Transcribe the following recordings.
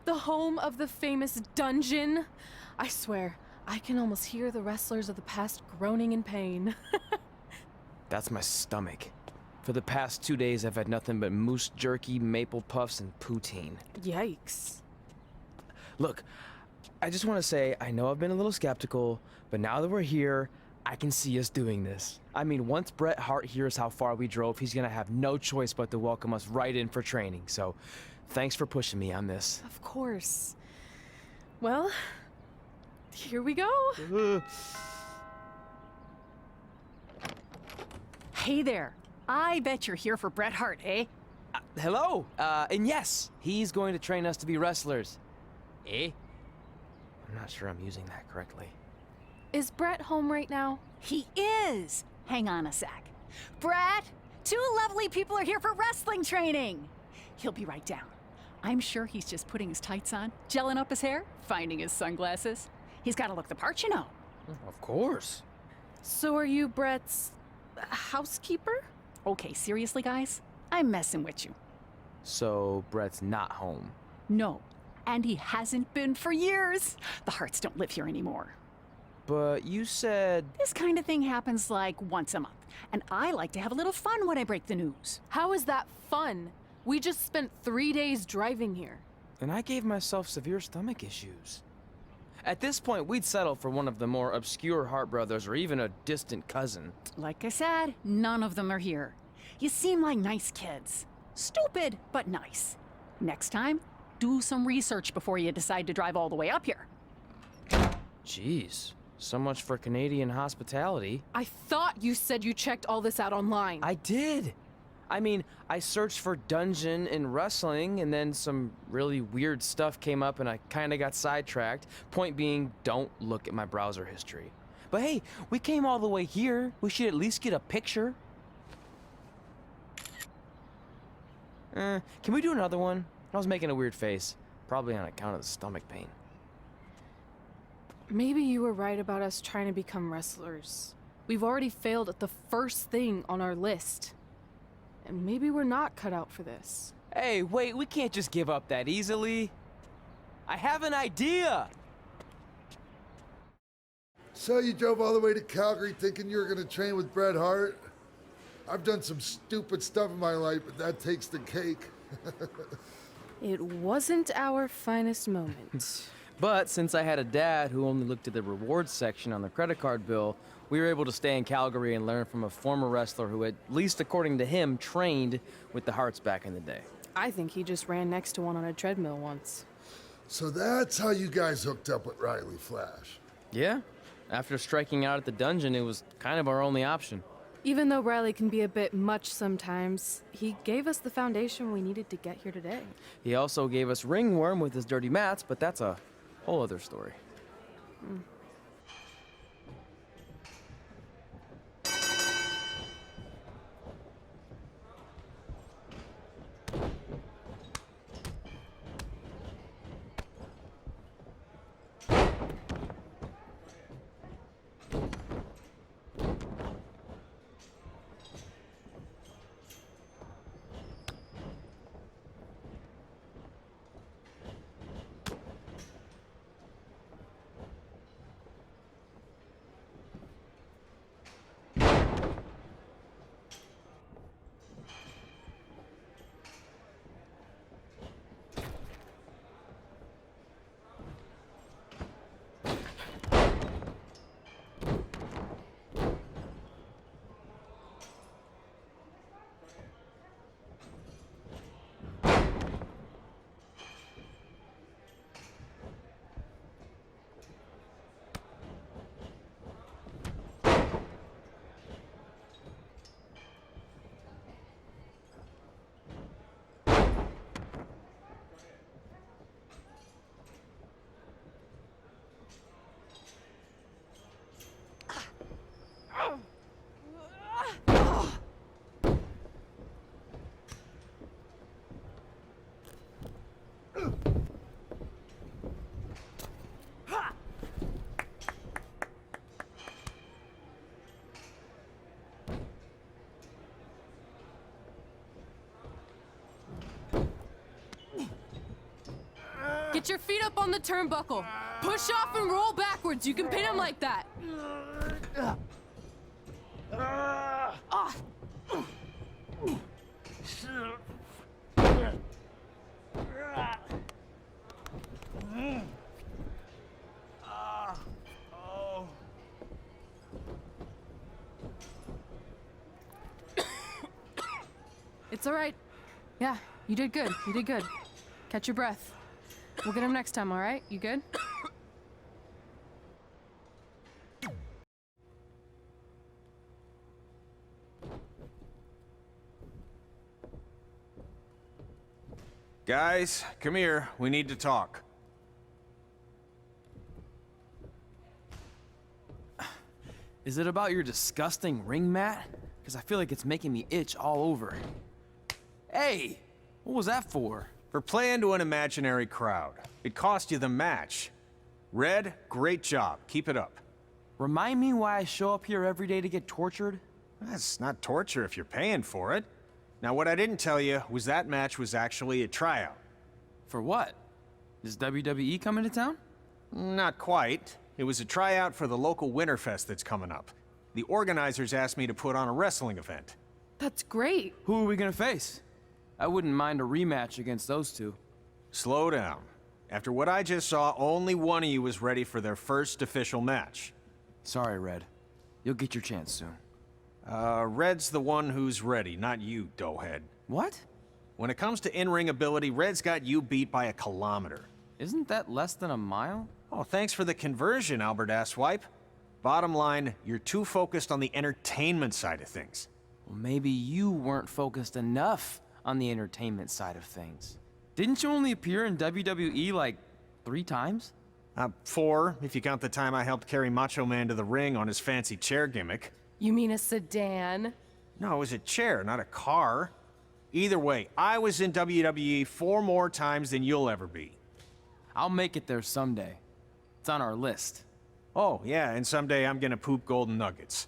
The home of the famous dungeon. I swear, I can almost hear the wrestlers of the past groaning in pain. That's my stomach. For the past 2 days, I've had nothing but moose jerky, maple puffs, and poutine. Yikes. Look, I just want to say, I know I've been a little skeptical, but now that we're here, I can see us doing this. I mean, once Bret Hart hears how far we drove, he's gonna have no choice but to welcome us right in for training. So, thanks for pushing me on this. Of course. Well, here we go. Hey there. I bet you're here for Bret Hart, eh? Hello, and yes, he's going to train us to be wrestlers. Eh? I'm not sure I'm using that correctly. Is Bret home right now? He is! Hang on a sec. Bret, 2 lovely people are here for wrestling training. He'll be right down. I'm sure he's just putting his tights on, gelling up his hair, finding his sunglasses. He's got to look the part, you know. Of course. So are you Bret's housekeeper? Okay, seriously, guys? I'm messing with you. So, Bret's not home. No, and he hasn't been for years. The Harts don't live here anymore. But you said... This kind of thing happens like once a month, and I like to have a little fun when I break the news. How is that fun? We just spent 3 days driving here. And I gave myself severe stomach issues. At this point, we'd settle for one of the more obscure Hart brothers or even a distant cousin. Like I said, none of them are here. You seem like nice kids. Stupid, but nice. Next time, do some research before you decide to drive all the way up here. Jeez, so much for Canadian hospitality. I thought you said you checked all this out online. I did. I mean, I searched for dungeon and wrestling, and then some really weird stuff came up and I kinda got sidetracked. Point being, don't look at my browser history. But hey, we came all the way here. We should at least get a picture. Can we do another one? I was making a weird face. Probably on account of the stomach pain. Maybe you were right about us trying to become wrestlers. We've already failed at the first thing on our list. And maybe we're not cut out for this. Hey, wait, we can't just give up that easily. I have an idea! So you drove all the way to Calgary thinking you were gonna train with Bret Hart? I've done some stupid stuff in my life, but that takes the cake. It wasn't our finest moment. But since I had a dad who only looked at the rewards section on the credit card bill, we were able to stay in Calgary and learn from a former wrestler who, at least according to him, trained with the Harts back in the day. I think he just ran next to one on a treadmill once. So that's how you guys hooked up with Riley Flash. Yeah. After striking out at the dungeon, it was kind of our only option. Even though Riley can be a bit much sometimes, he gave us the foundation we needed to get here today. He also gave us ringworm with his dirty mats, but that's a whole other story. Get your feet up on the turnbuckle. Push off and roll backwards. You can pin him like that. Ah. It's all right. Yeah, you did good. You did good. Catch your breath. We'll get him next time, all right? You good? Guys, come here. We need to talk. Is it about your disgusting ring mat? Because I feel like it's making me itch all over. Hey, what was that for? For playing to an imaginary crowd. It cost you the match. Red, great job. Keep it up. Remind me why I show up here every day to get tortured? That's not torture if you're paying for it. Now, what I didn't tell you was that match was actually a tryout. For what? Is WWE coming to town? Not quite. It was a tryout for the local Winterfest that's coming up. The organizers asked me to put on a wrestling event. That's great. Who are we gonna face? I wouldn't mind a rematch against those two. Slow down. After what I just saw, only one of you was ready for their first official match. Sorry, Red. You'll get your chance soon. Red's the one who's ready, not you, doughhead. What? When it comes to in-ring ability, Red's got you beat by a kilometer. Isn't that less than a mile? Oh, thanks for the conversion, Albert Asswipe. Bottom line, you're too focused on the entertainment side of things. Well, maybe you weren't focused enough on the entertainment side of things. Didn't you only appear in WWE like 3 times? 4, if you count the time I helped carry Macho Man to the ring on his fancy chair gimmick. You mean a sedan? No, it was a chair, not a car. Either way, I was in WWE 4 more times than you'll ever be. I'll make it there someday. It's on our list. Oh, yeah, and someday I'm gonna poop golden nuggets.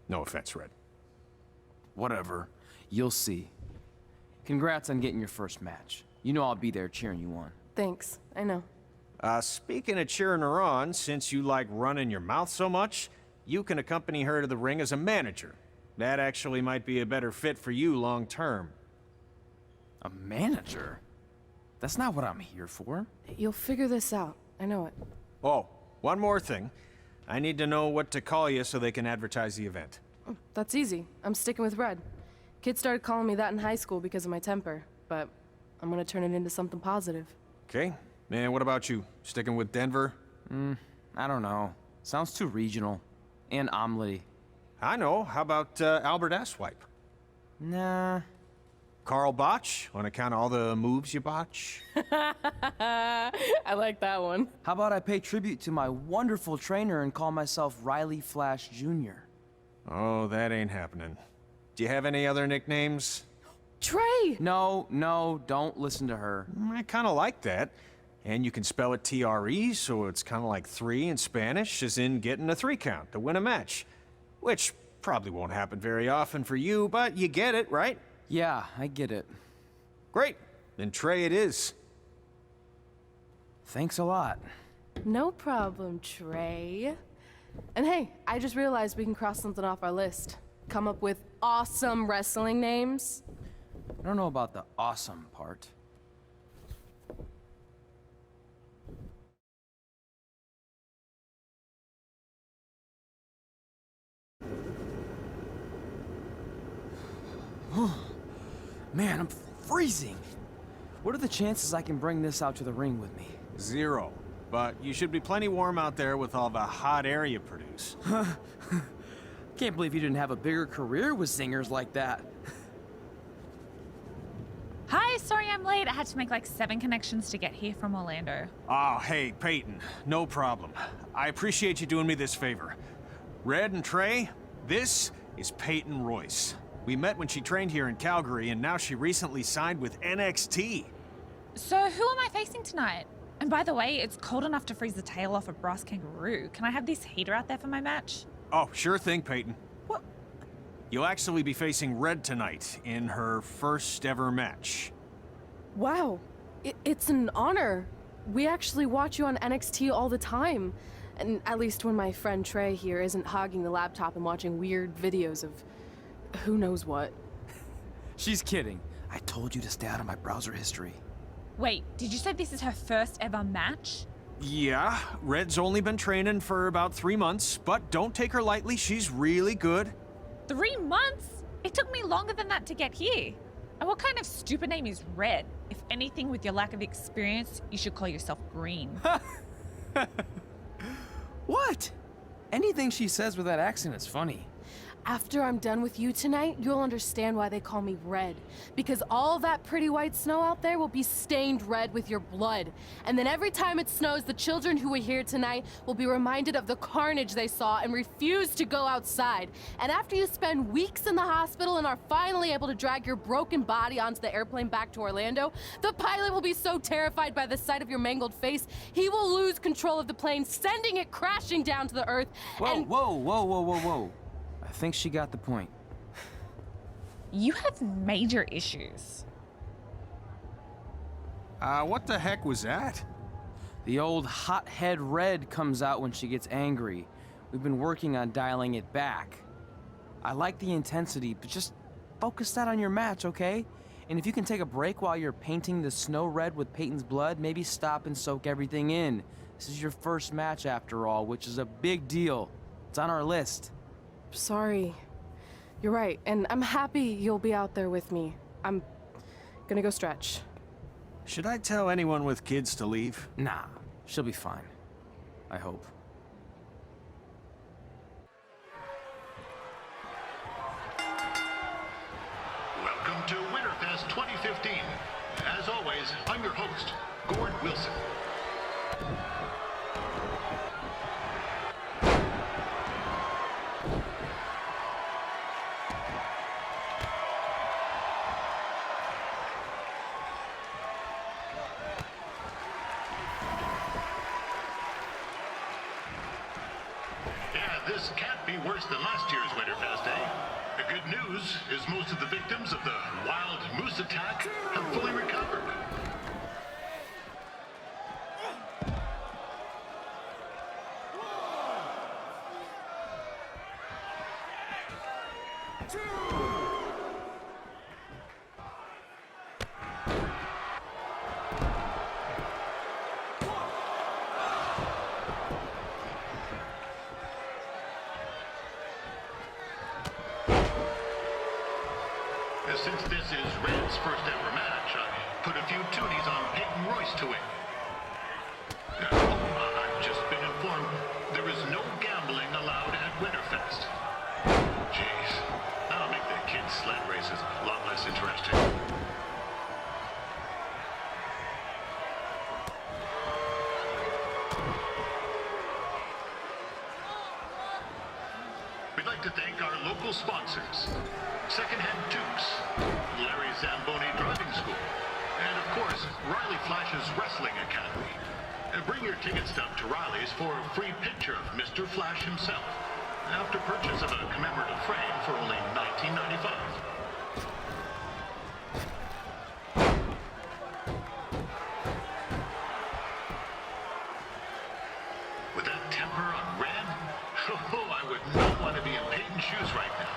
No offense, Red. Whatever. You'll see. Congrats on getting your first match. You know I'll be there cheering you on. Thanks. I know. Speaking of cheering her on, since you like running your mouth so much, you can accompany her to the ring as a manager. That actually might be a better fit for you long term. A manager? That's not what I'm here for. You'll figure this out. I know it. Oh, one more thing. I need to know what to call you so they can advertise the event. Oh, that's easy. I'm sticking with Red. Kids started calling me that in high school because of my temper, but I'm gonna turn it into something positive. Okay. And what about you? Sticking with Denver? I don't know. Sounds too regional. And omelette-y. I know. How about Albert Asswipe? Nah. Carl Botch, on account of all the moves you botch? I like that one. How about I pay tribute to my wonderful trainer and call myself Riley Flash Jr.? Oh, that ain't happening. Do you have any other nicknames? Trey! No, don't listen to her. I kind of like that. And you can spell it T-R-E, so it's kind of like 3 in Spanish, as in getting a 3 count to win a match. Which probably won't happen very often for you, but you get it, right? Yeah, I get it. Great. Then Trey it is. Thanks a lot. No problem, Trey. And hey, I just realized we can cross something off our list. Come up with awesome wrestling names. I don't know about the awesome part. Man, I'm freezing. What are the chances I can bring this out to the ring with me? 0. But you should be plenty warm out there with all the hot air you produce. Can't believe you didn't have a bigger career with singers like that. Hi, sorry I'm late. I had to make like 7 connections to get here from Orlando. Oh, hey, Peyton. No problem. I appreciate you doing me this favor. Red and Trey, this is Peyton Royce. We met when she trained here in Calgary, and now she recently signed with NXT. So who am I facing tonight? And by the way, it's cold enough to freeze the tail off a brass kangaroo. Can I have this heater out there for my match? Oh, sure thing, Peyton. What? You'll actually be facing Red tonight in her first ever match. Wow, it's an honor. We actually watch you on NXT all the time. And at least when my friend Trey here isn't hogging the laptop and watching weird videos of who knows what. She's kidding. I told you to stay out of my browser history. Wait, did you say this is her first ever match? Yeah, Red's only been training for about 3 months, but don't take her lightly, she's really good. 3 months? It took me longer than that to get here. And what kind of stupid name is Red? If anything, with your lack of experience, you should call yourself Green. What? Anything she says with that accent is funny. After I'm done with you tonight, you'll understand why they call me Red. Because all that pretty white snow out there will be stained red with your blood. And then every time it snows, the children who were here tonight will be reminded of the carnage they saw and refuse to go outside. And after you spend weeks in the hospital and are finally able to drag your broken body onto the airplane back to Orlando, the pilot will be so terrified by the sight of your mangled face, he will lose control of the plane, sending it crashing down to the earth. Whoa. I think she got the point. You have major issues. What the heck was that? The old hothead Red comes out when she gets angry. We've been working on dialing it back. I like the intensity, but just focus that on your match, okay? And if you can take a break while you're painting the snow red with Peyton's blood, maybe stop and soak everything in. This is your first match after all, which is a big deal. It's on our list. Sorry. You're right, and I'm happy you'll be out there with me. I'm gonna go stretch. Should I tell anyone with kids to leave? Nah, she'll be fine. I hope. Welcome to Winterfest 2015. As always, I'm your host, Gord Wilson. This can't be worse than last year's Winterfest, eh? The good news is most of the victims of the wild moose attack have fully recovered. Since this is Red's first ever match, I put a few toonies on Peyton Royce to win. I've just been informed there is no gambling allowed at Winterfest. Jeez, that'll make the kids' sled races a lot less interesting. We'd like to thank our local sponsors. Secondhand Dukes, Larry Zamboni Driving School, and of course, Riley Flash's Wrestling Academy. Bring your ticket stub to Riley's for a free picture of Mr. Flash himself, after purchase of a commemorative frame for only $19.95. With that temper on Red, I would not want to be in Peyton's shoes right now.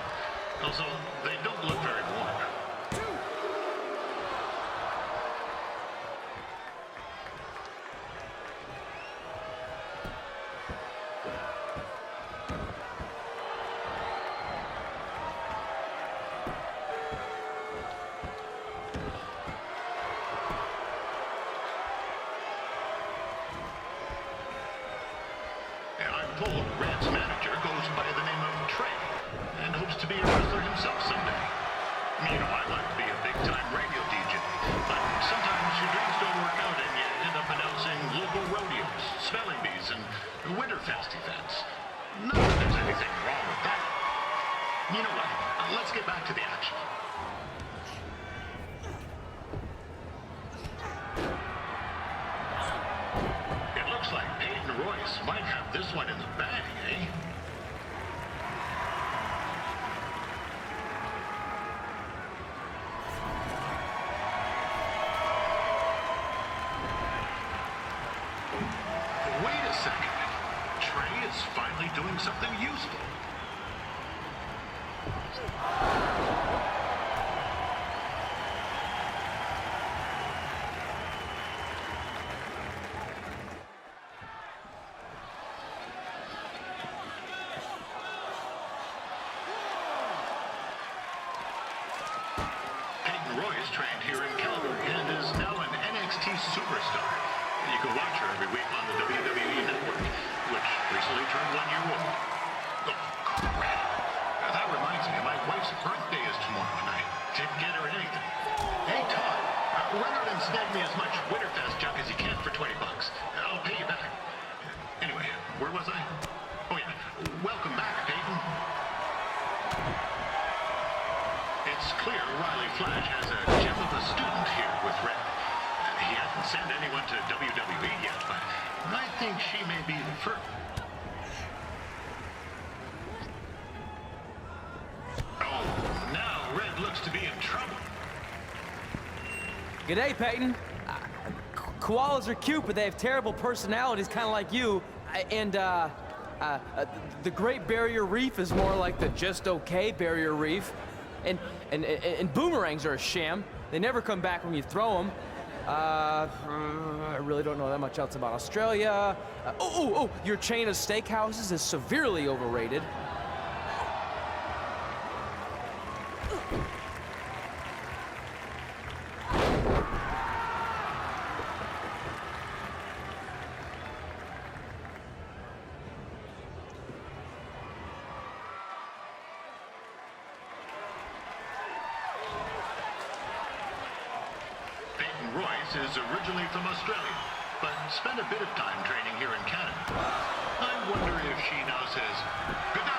Also, they don't look very warm. And I'm told Red's manager goes by the name of Trey and hopes to be a wrestler himself someday. You know, I'd like to be a big-time radio DJ, but sometimes your dreams don't work out and you end up announcing local rodeos, spelling bees, and Winterfest events. Not that there's anything wrong with that. You know what? Let's get back to the action. It looks like Peyton Royce might have this one in the bag, eh? something useful. Peyton Royce trained here in Calgary and is now an NXT superstar. You can watch her every week on the WWE Network, which recently turned 1 year old. Oh, crap. That reminds me, my wife's birthday is tomorrow night. Didn't get her anything. Hey, Todd, run out and snag me as much Winterfest junk as you can for $20. I'll pay you back. Anyway, where was I? Oh, yeah. Welcome back, Peyton. It's clear Riley Flash has a gem of a student here with Red. He hasn't sent anyone to WWE yet, but I think she may be the first. Oh, now Red looks to be in trouble. G'day, Peyton. Koalas are cute, but they have terrible personalities, kind of like you. The Great Barrier Reef is more like the just okay Barrier Reef. And boomerangs are a sham. They never come back when you throw them. I really don't know that much else about Australia. Your chain of steakhouses is severely overrated. Peyton Royce is originally from Australia, but spent a bit of time training here in Canada. I wonder if she now says, good night, eh?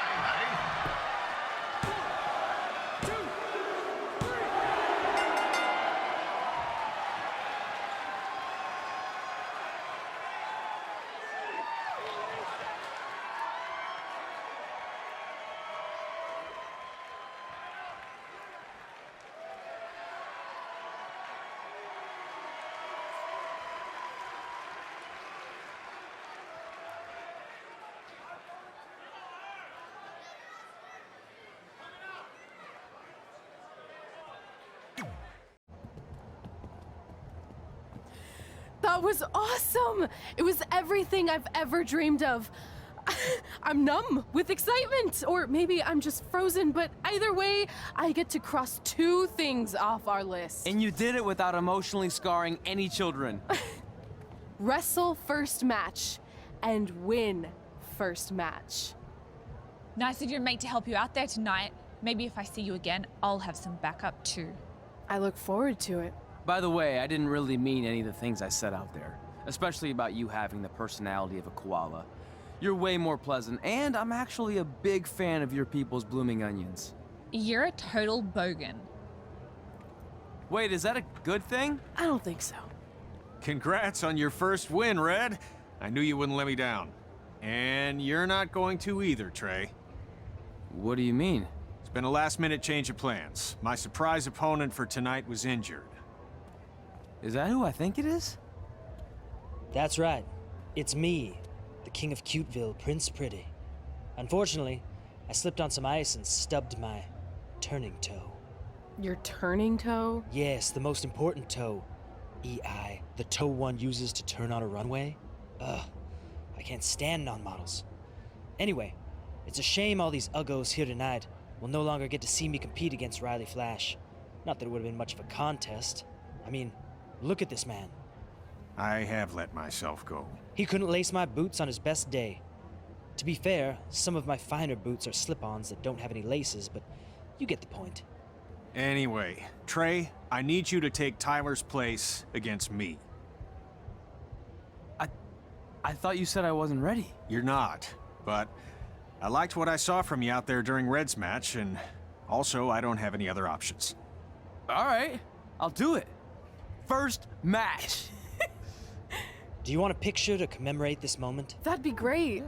That was awesome! It was everything I've ever dreamed of. I'm numb with excitement, or maybe I'm just frozen, but either way, I get to cross 2 things off our list. And you did it without emotionally scarring any children. Wrestle first match and win first match. Nice of your mate to help you out there tonight. Maybe if I see you again, I'll have some backup too. I look forward to it. By the way, I didn't really mean any of the things I said out there, especially about you having the personality of a koala. You're way more pleasant, and I'm actually a big fan of your people's blooming onions. You're a total bogan. Wait, is that a good thing? I don't think so. Congrats on your first win, Red. I knew you wouldn't let me down. And you're not going to either, Trey. What do you mean? It's been a last-minute change of plans. My surprise opponent for tonight was injured. Is that who I think it is? That's right. It's me, the King of Cuteville, Prince Pretty. Unfortunately, I slipped on some ice and stubbed my turning toe. Your turning toe? Yes, the most important toe. EI, the toe one uses to turn on a runway. Ugh, I can't stand non-models. Anyway, it's a shame all these uggos here tonight will no longer get to see me compete against Riley Flash. Not that it would have been much of a contest. I mean, look at this man. I have let myself go. He couldn't lace my boots on his best day. To be fair, some of my finer boots are slip-ons that don't have any laces, but you get the point. Anyway, Trey, I need you to take Tyler's place against me. I thought you said I wasn't ready. You're not, but I liked what I saw from you out there during Red's match, and also I don't have any other options. All right, I'll do it. First match. Do you want a picture to commemorate this moment? That'd be great.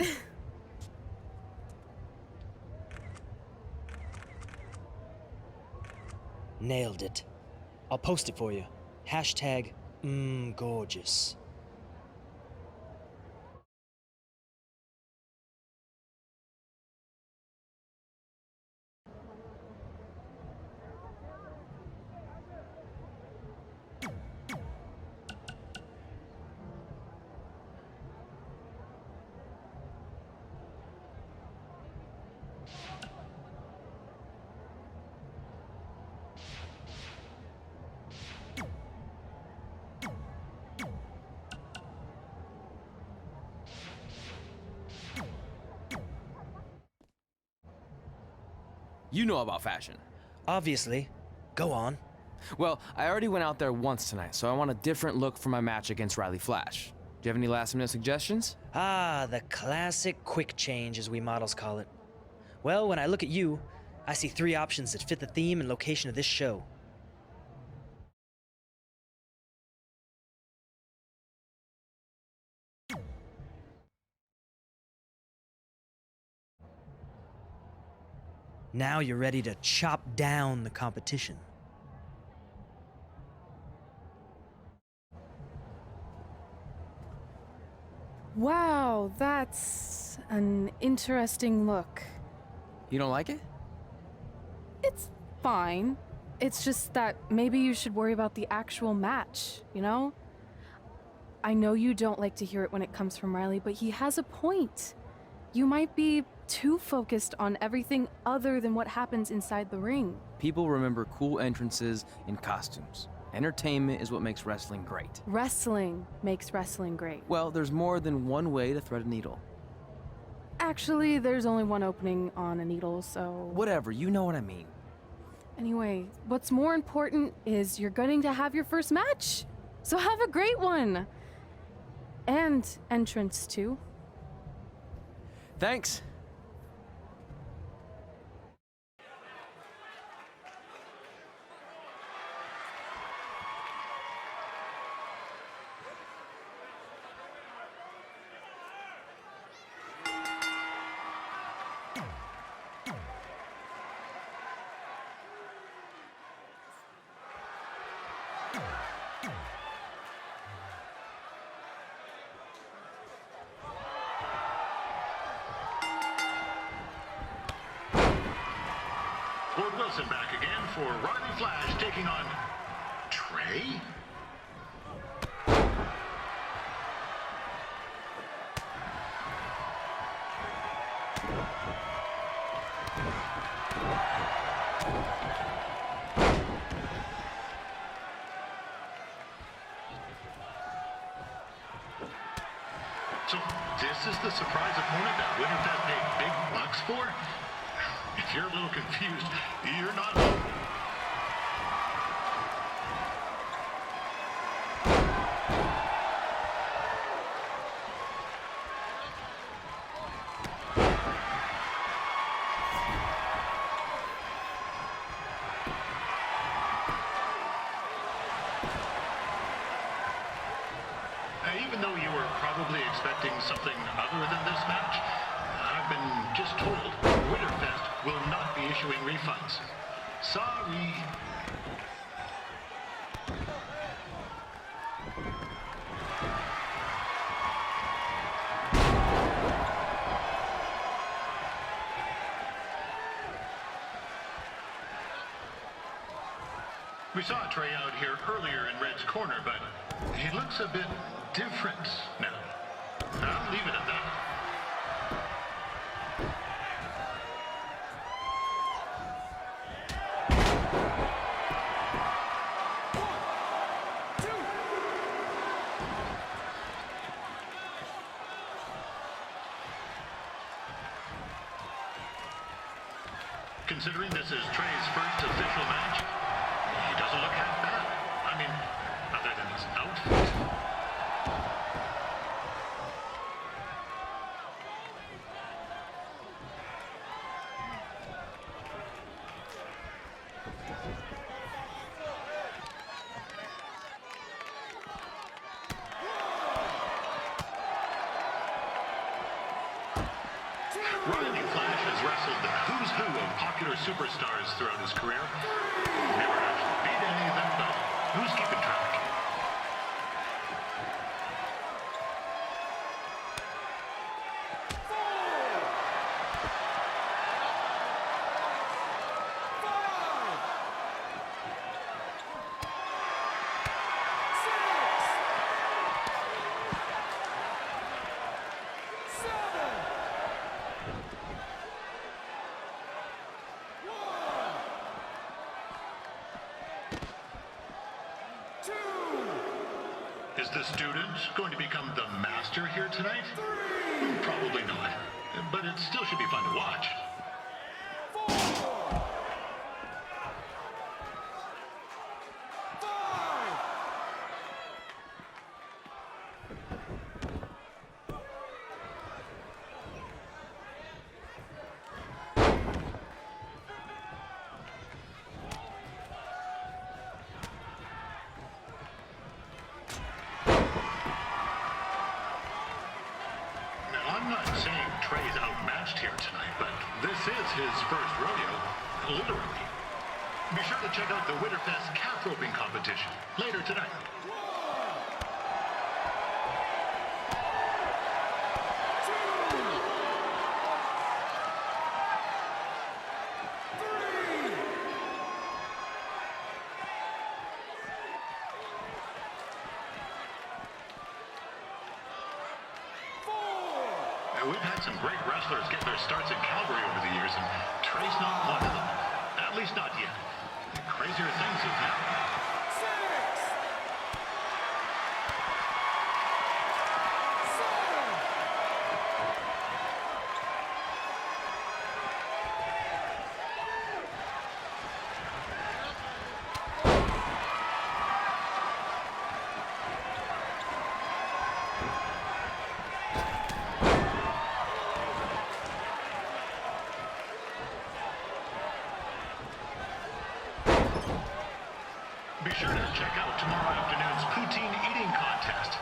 Nailed it. I'll post it for you. Hashtag, gorgeous. You know about fashion. Obviously. Go on. Well, I already went out there once tonight, so I want a different look for my match against Riley Flash. Do you have any last-minute suggestions? Ah, the classic quick change, as we models call it. Well, when I look at you, I see 3 options that fit the theme and location of this show. Now you're ready to chop down the competition. Wow, that's an interesting look. You don't like it? It's fine. It's just that maybe you should worry about the actual match, you know? I know you don't like to hear it when it comes from Riley, but he has a point. You might be too focused on everything other than what happens inside the ring. People remember cool entrances and costumes. Entertainment is what makes wrestling great. Wrestling makes wrestling great. Well, there's more than one way to thread a needle. Actually, there's only one opening on a needle, so... Whatever, you know what I mean. Anyway, what's more important is you're going to have your first match. So have a great one. And entrance, too. Thanks. Ford Wilson back again for Riley Flash taking on Trey. So this is the surprise opponent that Winterfest paid big bucks for? If you're a little confused, you're not alone. Even though you were probably expecting something other than this match, I've been just told Winterfest will not be issuing refunds. Sorry. We saw Trey out here earlier in Red's corner, but he looks a bit different now. I'll leave it at that. Considering this is Trey's first official match, he doesn't look half bad. I mean, other than his outfit. Riley Flash has wrestled the who's who of popular superstars throughout his career. Never actually beat any of them, but who's keeping track? Is the student going to become the master here tonight? Probably not. But it still should be fun to watch. I'm not saying Trey's outmatched here tonight, but this is his first rodeo, literally. Be sure to check out the Winterfest calf roping competition later tonight. We've had some great wrestlers get their starts in Calgary over the years, and Trey's not one of them. At least not yet. Crazier things have happened. Be sure to check out tomorrow afternoon's poutine eating contest.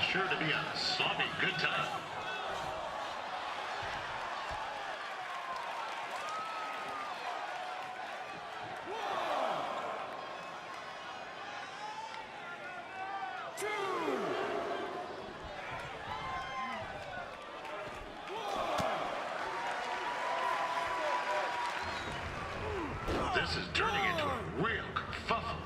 It's sure to be a sloppy good time. This is turning into a real kerfuffle.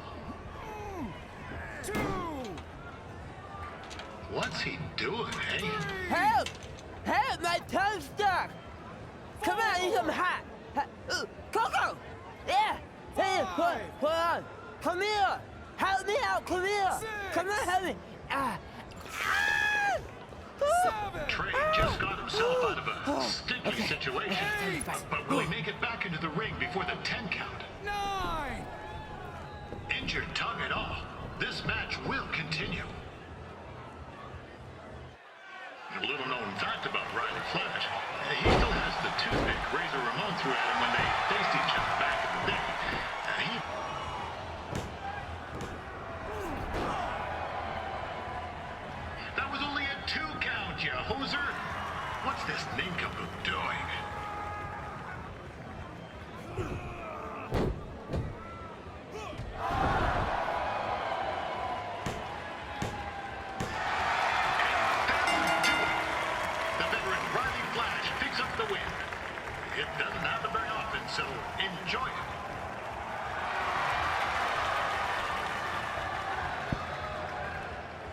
What's he doing, eh? Help! Help! My tongue's stuck! Come on, I need some hot! Coco! Yeah! Hey, hold on! Come here! Help me out! Come here! Come on, help me! Trey just got himself out of a sticky situation. But will he make it back into the ring before the 10 count? 9! Injured tongue and all, this match will continue. A little known fact about Riley Flash, he still has the toothpick Razor Ramon threw at him when they faced each other back in the day. That was only a 2 count, you hoser! What's this nincompoop doing? It doesn't happen very often, so enjoy it.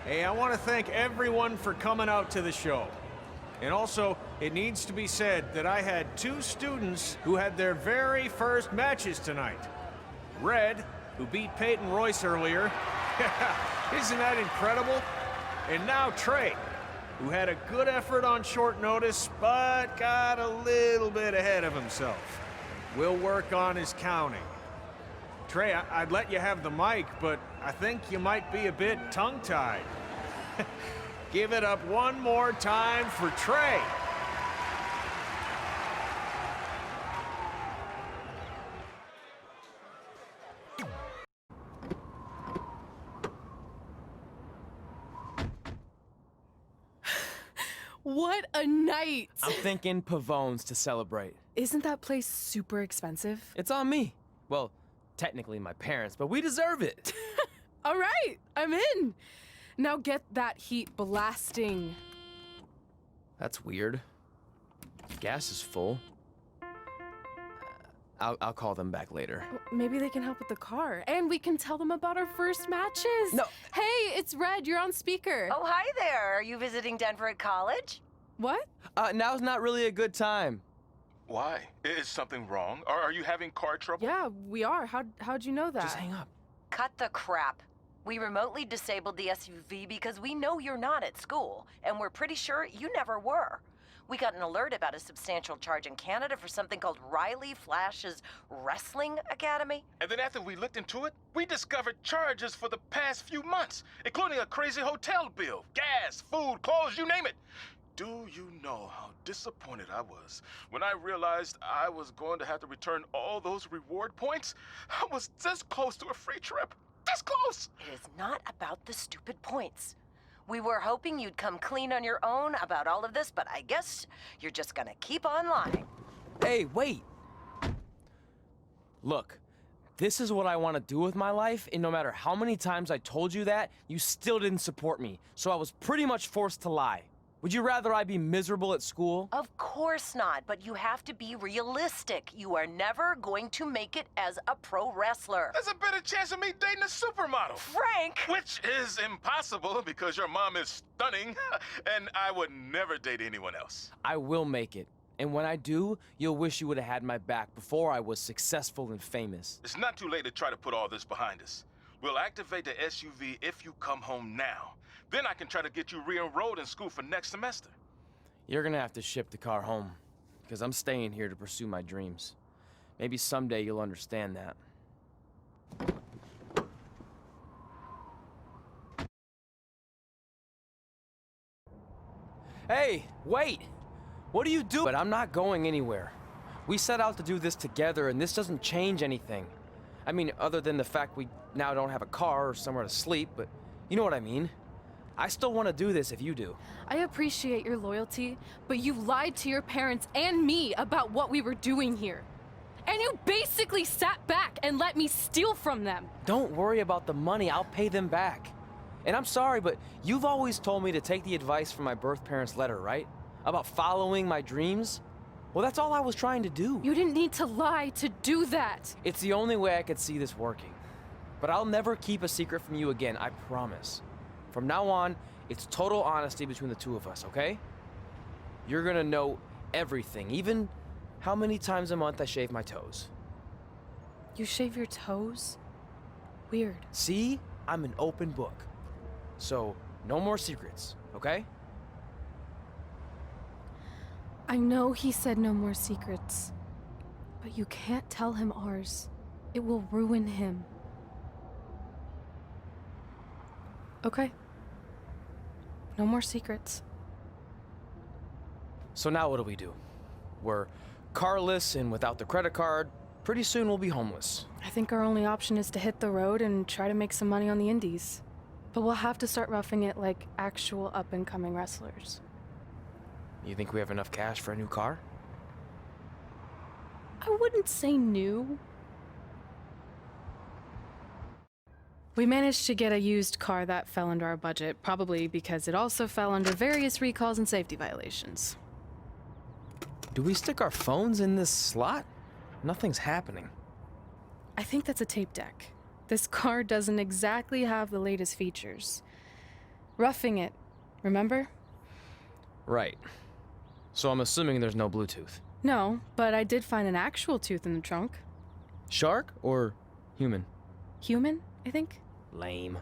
Hey, I want to thank everyone for coming out to the show. And also, it needs to be said that I had 2 students who had their very first matches tonight. Red, who beat Peyton Royce earlier. Isn't that incredible? And now Trey, who had a good effort on short notice, but got a little bit ahead of himself. We'll work on his counting. Trey, I'd let you have the mic, but I think you might be a bit tongue-tied. Give it up one more time for Trey. What a night! I'm thinking Pavone's to celebrate. Isn't that place super expensive? It's on me. Well, technically my parents, but we deserve it. All right, I'm in. Now get that heat blasting. That's weird. Gas is full. I'll call them back later. Maybe they can help with the car. And we can tell them about our first matches. No. Hey, it's Red. You're on speaker. Oh, hi there. Are you visiting Denver at college? What? Now's not really a good time. Why? Is something wrong? Or are you having car trouble? Yeah, we are. How'd you know that? Just hang up. Cut the crap. We remotely disabled the SUV because we know you're not at school, and we're pretty sure you never were. We got an alert about a substantial charge in Canada for something called Riley Flash's Wrestling Academy. And then after we looked into it, we discovered charges for the past few months, including a crazy hotel bill, gas, food, clothes, you name it. Do you know how disappointed I was when I realized I was going to have to return all those reward points? I was this close to a free trip. This close! It is not about the stupid points. We were hoping you'd come clean on your own about all of this, but I guess you're just gonna keep on lying. Hey, wait! Look, this is what I want to do with my life, and no matter how many times I told you that, you still didn't support me, so I was pretty much forced to lie. Would you rather I be miserable at school? Of course not, but you have to be realistic. You are never going to make it as a pro wrestler. There's a better chance of me dating a supermodel. Frank! Which is impossible because your mom is stunning, and I would never date anyone else. I will make it. And when I do, you'll wish you would have had my back before I was successful and famous. It's not too late to try to put all this behind us. We'll activate the SUV if you come home now. Then I can try to get you re-enrolled in school for next semester. You're gonna have to ship the car home, because I'm staying here to pursue my dreams. Maybe someday you'll understand that. Hey, wait! What do you do? But I'm not going anywhere. We set out to do this together, and this doesn't change anything. I mean, other than the fact we now don't have a car or somewhere to sleep, but you know what I mean. I still want to do this if you do. I appreciate your loyalty, but you lied to your parents and me about what we were doing here. And you basically sat back and let me steal from them. Don't worry about the money, I'll pay them back. And I'm sorry, but you've always told me to take the advice from my birth parents' letter, right? About following my dreams? Well, that's all I was trying to do. You didn't need to lie to do that. It's the only way I could see this working. But I'll never keep a secret from you again, I promise. From now on, it's total honesty between the two of us, okay? You're gonna know everything, even how many times a month I shave my toes. You shave your toes? Weird. See? I'm an open book. So, no more secrets, okay? I know he said no more secrets, but you can't tell him ours. It will ruin him. Okay. No more secrets. So now what do we do? We're carless and without the credit card. Pretty soon we'll be homeless. I think our only option is to hit the road and try to make some money on the indies. But we'll have to start roughing it like actual up-and-coming wrestlers. You think we have enough cash for a new car? I wouldn't say new. We managed to get a used car that fell under our budget, probably because it also fell under various recalls and safety violations. Do we stick our phones in this slot? Nothing's happening. I think that's a tape deck. This car doesn't exactly have the latest features. Roughing it, remember? Right. So I'm assuming there's no Bluetooth. No, but I did find an actual tooth in the trunk. Shark or human? Human, I think. Lame.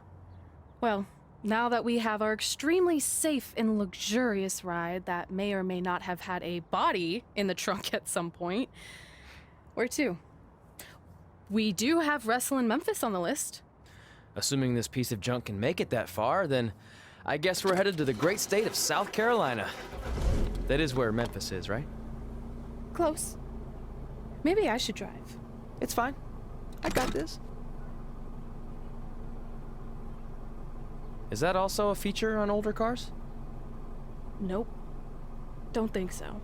Well, now that we have our extremely safe and luxurious ride that may or may not have had a body in the trunk at some point, where to? We do have Wrestle in Memphis on the list. Assuming this piece of junk can make it that far, then I guess we're headed to the great state of South Carolina. That is where Memphis is, right? Close. Maybe I should drive. It's fine. I got this. Is that also a feature on older cars? Nope. Don't think so.